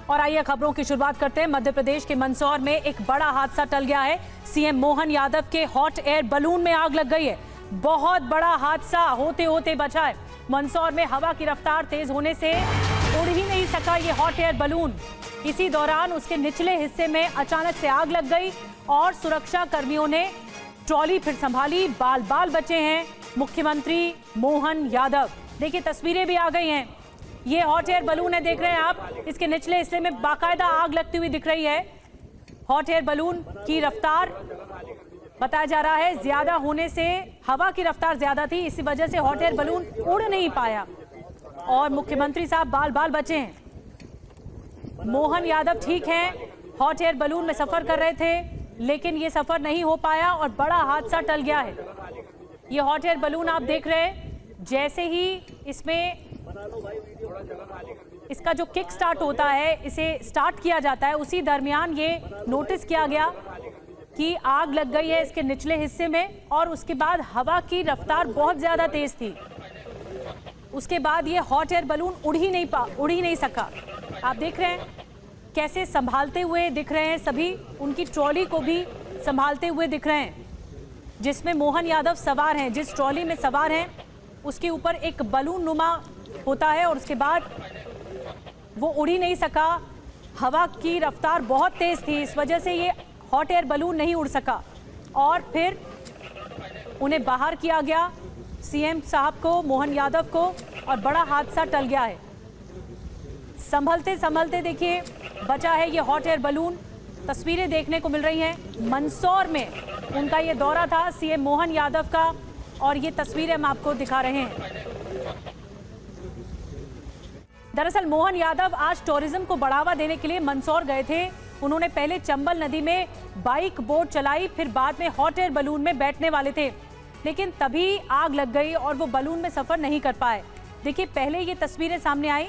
और आइए खबरों की शुरुआत करते हैं। मध्य प्रदेश के मंदसौर में एक बड़ा हादसा टल गया है। सीएम मोहन यादव के हॉट एयर बलून में आग लग गई है। बहुत बड़ा हादसा होते होते बचा है। मंदसौर में हवा की रफ्तार तेज होने से उड़ ही नहीं सका ये हॉट एयर बलून। इसी दौरान उसके निचले हिस्से में अचानक से आग लग गई और सुरक्षा कर्मियों ने ट्रॉली फिर संभाली। बाल बाल बचे हैं मुख्यमंत्री मोहन यादव। देखिए तस्वीरें भी आ गई हैं। ये हॉट एयर बलून है, देख रहे हैं आप। इसके निचले हिस्से में बाकायदा आग लगती हुई दिख रही है। हॉट एयर बलून की रफ्तार बताया जा रहा है ज्यादा होने से, हवा की रफ्तार ज्यादा थी, इसी वजह से हॉट एयर बलून उड़ नहीं पाया और मुख्यमंत्री साहब बाल बाल बचे हैं। मोहन यादव ठीक हैं, हॉट एयर बलून में सफर कर रहे थे लेकिन ये सफर नहीं हो पाया और बड़ा हादसा टल गया है। ये हॉट एयर बलून आप देख रहे हैं, जैसे ही इसमें इसका जो किक स्टार्ट होता है, इसे स्टार्ट किया जाता है, उसी दरमियान ये नोटिस किया गया कि आग लग गई है इसके निचले हिस्से में और उसके बाद हवा की रफ्तार बहुत ज्यादा तेज थी। उसके बाद ये हॉट एयर बलून उड़ ही नहीं सका। आप देख रहे हैं कैसे संभालते हुए दिख रहे हैं सभी, उनकी ट्रॉली को भी संभालते हुए दिख रहे हैं जिसमें मोहन यादव सवार हैं। जिस ट्रॉली में सवार हैं उसके ऊपर एक बलून नुमा होता है और उसके बाद वो उड़ ही नहीं सका। हवा की रफ्तार बहुत तेज थी, इस वजह से ये हॉट एयर बलून नहीं उड़ सका और फिर उन्हें बाहर किया गया, सीएम साहब को, मोहन यादव को, और बड़ा हादसा टल गया है। संभलते संभलते देखिए बचा है ये हॉट एयर बलून। तस्वीरें देखने को मिल रही हैं मंदसौर में, उनका ये दौरा था सीएम मोहन यादव का और ये तस्वीरें हम आपको दिखा रहे हैं। दरअसल मोहन यादव आज टूरिज्म को बढ़ावा देने के लिए मंदसौर गए थे। उन्होंने पहले चंबल नदी में बाइक बोट चलाई, फिर बाद में हॉट एयर बलून में बैठने वाले थे लेकिन तभी आग लग गई और वो बलून में सफर नहीं कर पाए। देखिए पहले ये तस्वीरें सामने आई,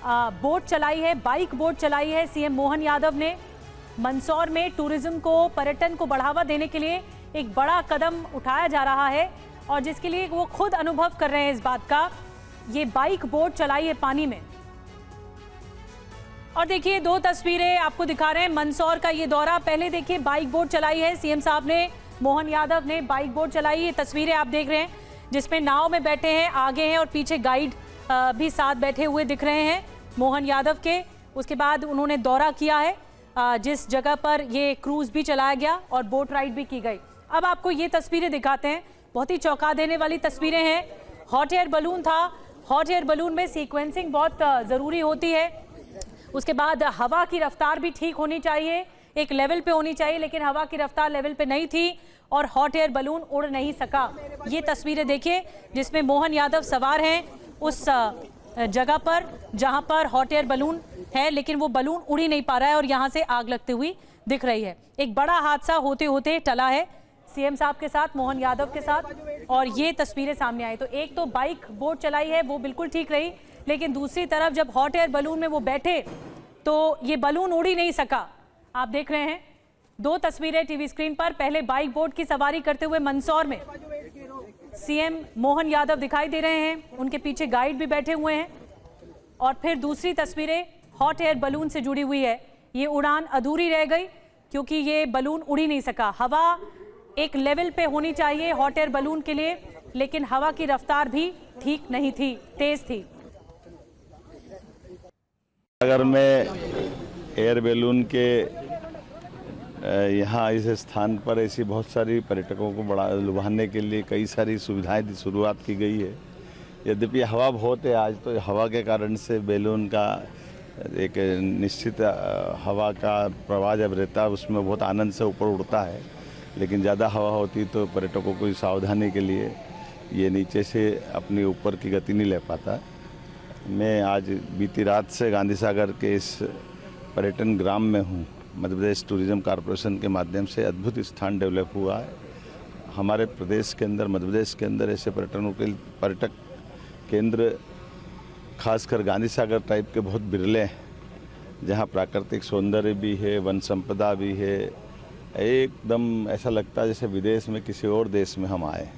बोट चलाई है, बाइक बोट चलाई है सीएम मोहन यादव ने। मंदसौर में टूरिज्म को, पर्यटन को बढ़ावा देने के लिए एक बड़ा कदम उठाया जा रहा है और जिसके लिए वो खुद अनुभव कर रहे हैं इस बात का। ये बाइक बोट चलाई है पानी में और देखिए दो तस्वीरें आपको दिखा रहे हैं मंदसौर का ये दौरा। पहले देखिए बाइक बोट चलाई है सीएम साहब ने, मोहन यादव ने बाइक बोट चलाई। ये तस्वीरें आप देख रहे हैं जिसमें नाव में बैठे हैं, आगे हैं और पीछे गाइड भी साथ बैठे हुए दिख रहे हैं मोहन यादव के। उसके बाद उन्होंने दौरा किया है जिस जगह पर ये क्रूज भी चलाया गया और बोट राइड भी की गई। अब आपको ये तस्वीरें दिखाते हैं, बहुत ही चौंका देने वाली तस्वीरें हैं। हॉट एयर बलून था, हॉट एयर बलून में सीक्वेंसिंग बहुत ज़रूरी होती है। उसके बाद हवा की रफ्तार भी ठीक होनी चाहिए, एक लेवल पे होनी चाहिए, लेकिन हवा की रफ्तार लेवल पे नहीं थी और हॉट एयर बलून उड़ नहीं सका। ये तस्वीरें देखिए जिसमें मोहन यादव सवार हैं उस जगह पर जहां पर हॉट एयर बलून है लेकिन वो बलून उड़ ही नहीं पा रहा है और यहां से आग लगती हुई दिख रही है। एक बड़ा हादसा होते होते टला है सीएम साहब के साथ, मोहन यादव के साथ, और ये तस्वीरें सामने आई। तो एक तो बाइक बोट चलाई है वो बिल्कुल ठीक रही, लेकिन दूसरी तरफ जब हॉट एयर बलून में वो बैठे तो ये बलून उड़ ही नहीं सका। आप देख रहे हैं दो तस्वीरें टीवी स्क्रीन पर। पहले बाइक बोट की सवारी करते हुए मंदसौर में सीएम मोहन यादव दिखाई दे रहे हैं, उनके पीछे गाइड भी बैठे हुए हैं, और फिर दूसरी तस्वीरें हॉट एयर बलून से जुड़ी हुई है। ये उड़ान अधूरी रह गई क्योंकि ये बलून उड़ ही नहीं सका। हवा एक लेवल पे होनी चाहिए हॉट एयर बलून के लिए, लेकिन हवा की रफ्तार भी ठीक नहीं थी, तेज थी। अगर मैं एयर बैलून के यहाँ इस स्थान पर ऐसी बहुत सारी पर्यटकों को बढ़ा लुभाने के लिए कई सारी सुविधाएं शुरुआत की गई है। यद्यपि हवा बहुत है आज, तो हवा के कारण से बैलून का एक निश्चित हवा का प्रवाह जब रहता है उसमें बहुत आनंद से ऊपर उड़ता है, लेकिन ज़्यादा हवा होती तो पर्यटकों को सावधानी के लिए ये नीचे से अपनी ऊपर की गति नहीं ले पाता। मैं आज बीती रात से गांधी सागर के इस पर्यटन ग्राम में हूँ। मध्य प्रदेश टूरिज्म कॉरपोरेशन के माध्यम से अद्भुत स्थान डेवलप हुआ है हमारे प्रदेश के अंदर, मध्य प्रदेश के अंदर। ऐसे पर्यटक केंद्र खासकर गांधी सागर टाइप के बहुत बिरले हैं, जहाँ प्राकृतिक सौंदर्य भी है, वन संपदा भी है। एकदम ऐसा लगता है जैसे विदेश में किसी और देश में हम आए।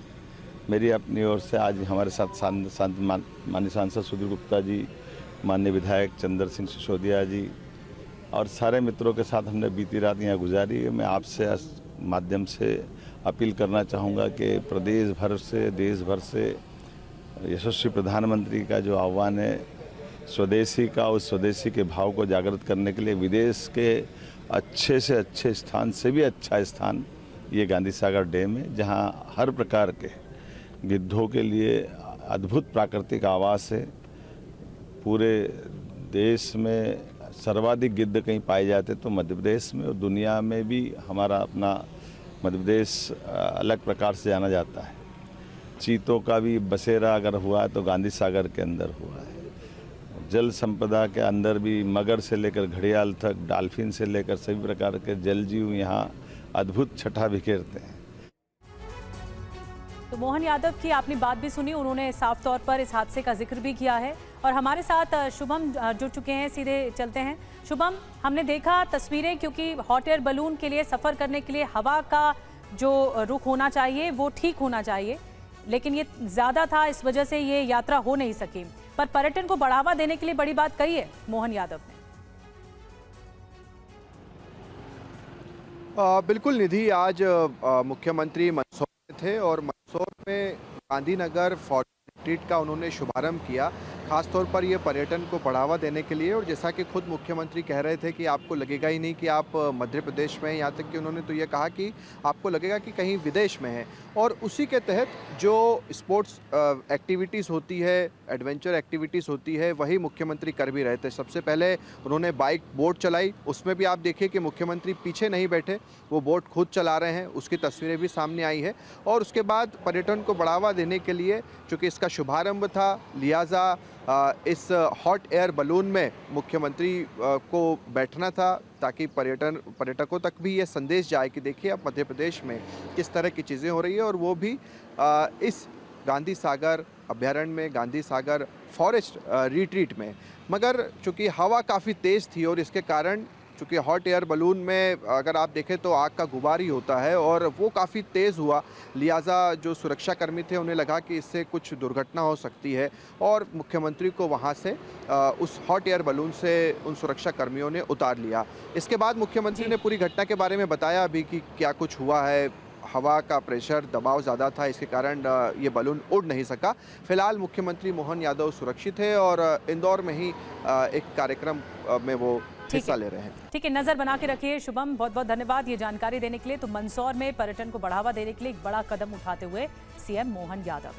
मेरी अपनी ओर से आज हमारे साथ माननीय सांसद सुधीर गुप्ता जी, माननीय विधायक चंद्र सिंह सिसोदिया जी, और सारे मित्रों के साथ हमने बीती रात यहाँ गुजारी है। मैं आपसे माध्यम से अपील करना चाहूँगा कि प्रदेश भर से, देश भर से यशस्वी प्रधानमंत्री का जो आह्वान है स्वदेशी का, उस स्वदेशी के भाव को जागृत करने के लिए विदेश के अच्छे से अच्छे स्थान से भी अच्छा स्थान ये गांधी सागर डैम है, जहाँ हर प्रकार के गिद्धों के लिए अद्भुत प्राकृतिक आवास है। पूरे देश में सर्वाधिक गिद्ध कहीं पाए जाते तो मध्य प्रदेश में, और दुनिया में भी हमारा अपना मध्य प्रदेश अलग प्रकार से जाना जाता है। चीतों का भी बसेरा अगर हुआ है तो गांधी सागर के अंदर हुआ है। जल संपदा के अंदर भी मगर से लेकर घड़ियाल तक, डॉल्फिन से लेकर सभी प्रकार के जल जीव यहाँ अद्भुत छठा बिखेरते हैं। तो मोहन यादव की आपने बात भी सुनी, उन्होंने साफ तौर पर इस हादसे का जिक्र भी किया है। और हमारे साथ शुभम जुड़ चुके हैं, सीधे चलते हैं। शुभम, हमने देखा तस्वीरें, क्योंकि हॉट एयर बलून के लिए सफ़र करने के लिए हवा का जो रुख होना चाहिए वो ठीक होना चाहिए, लेकिन ये ज़्यादा था, इस वजह से ये यात्रा हो नहीं सकी। पर पर्यटन को बढ़ावा देने के लिए बड़ी बात कही है मोहन यादव ने। बिल्कुल निधि, आज मुख्यमंत्री मंदसौर में थे और मंदसौर में गांधीनगर फॉरेस्ट रिट्रीट का उन्होंने शुभारंभ किया, खासतौर पर ये पर्यटन को बढ़ावा देने के लिए। और जैसा कि खुद मुख्यमंत्री कह रहे थे कि आपको लगेगा ही नहीं कि आप मध्य प्रदेश में हैं, यहाँ तक कि उन्होंने तो ये कहा कि आपको लगेगा कि कहीं विदेश में हैं। और उसी के तहत जो स्पोर्ट्स एक्टिविटीज़ होती है, एडवेंचर एक्टिविटीज़ होती है, वही मुख्यमंत्री कर भी रहे थे। सबसे पहले उन्होंने बाइक बोट चलाई, उसमें भी आप देखिए कि मुख्यमंत्री पीछे नहीं बैठे, वो बोट खुद चला रहे हैं, उसकी तस्वीरें भी सामने आई है। और उसके बाद पर्यटन को बढ़ावा देने के लिए, चूँकि इसका शुभारंभ था, लिहाजा इस हॉट एयर बलून में मुख्यमंत्री को बैठना था, ताकि पर्यटकों तक भी ये संदेश जाए कि देखिए अब मध्य प्रदेश में किस तरह की चीज़ें हो रही है। और वो भी इस गांधी सागर अभ्यारण्य में, गांधी सागर फॉरेस्ट रिट्रीट में। मगर चूँकि हवा काफ़ी तेज़ थी और इसके कारण, चूँकि हॉट एयर बलून में अगर आप देखें तो आग का गुबार ही होता है और वो काफ़ी तेज़ हुआ, लिहाजा जो सुरक्षाकर्मी थे उन्हें लगा कि इससे कुछ दुर्घटना हो सकती है और मुख्यमंत्री को वहाँ से उस हॉट एयर बलून से उन सुरक्षाकर्मियों ने उतार लिया। इसके बाद मुख्यमंत्री ने पूरी घटना के बारे में बताया अभी कि क्या कुछ हुआ है। हवा का प्रेशर, दबाव ज़्यादा था, इसके कारण ये बलून उड़ नहीं सका। फिलहाल मुख्यमंत्री मोहन यादव सुरक्षित है और इंदौर में ही एक कार्यक्रम में वो हिस्सा ले रहे हैं। ठीक है, नजर बना के रखिए शुभम, बहुत बहुत धन्यवाद ये जानकारी देने के लिए। तो मंदसौर में पर्यटन को बढ़ावा देने के लिए एक बड़ा कदम उठाते हुए सीएम मोहन यादव।